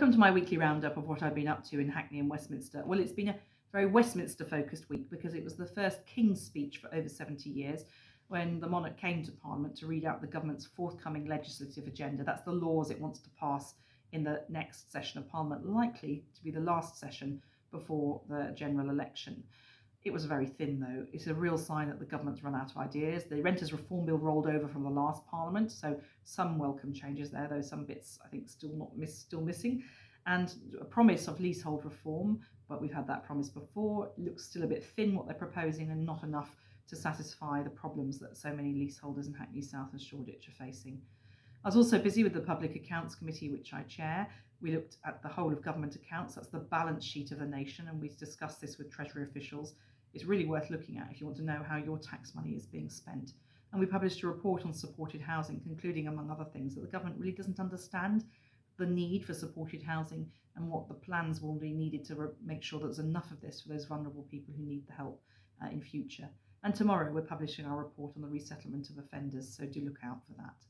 Welcome to my weekly roundup of what I've been up to in Hackney and Westminster. Well, it's been a very Westminster focused week because it was the first King's speech for over 70 years when the monarch came to Parliament to read out the government's forthcoming legislative agenda. That's the laws it wants to pass in the next session of Parliament, likely to be the last session before the general election. It was very thin, though. It's a real sign that the government's run out of ideas. The Renters Reform Bill rolled over from the last Parliament, so some welcome changes there, though some bits I think still missing. And a promise of leasehold reform, but we've had that promise before. It looks still a bit thin what they're proposing and not enough to satisfy the problems that so many leaseholders in Hackney South and Shoreditch are facing. I was also busy with the Public Accounts Committee, which I chair. We looked at the whole of government accounts. That's the balance sheet of the nation, and we discussed this with Treasury officials. It's really worth looking at if you want to know how your tax money is being spent. And we published a report on supported housing, concluding, among other things, that the government really doesn't understand the need for supported housing and what the plans will be needed to make sure that there's enough of this for those vulnerable people who need the help in future. And tomorrow we're publishing our report on the resettlement of offenders, so do look out for that.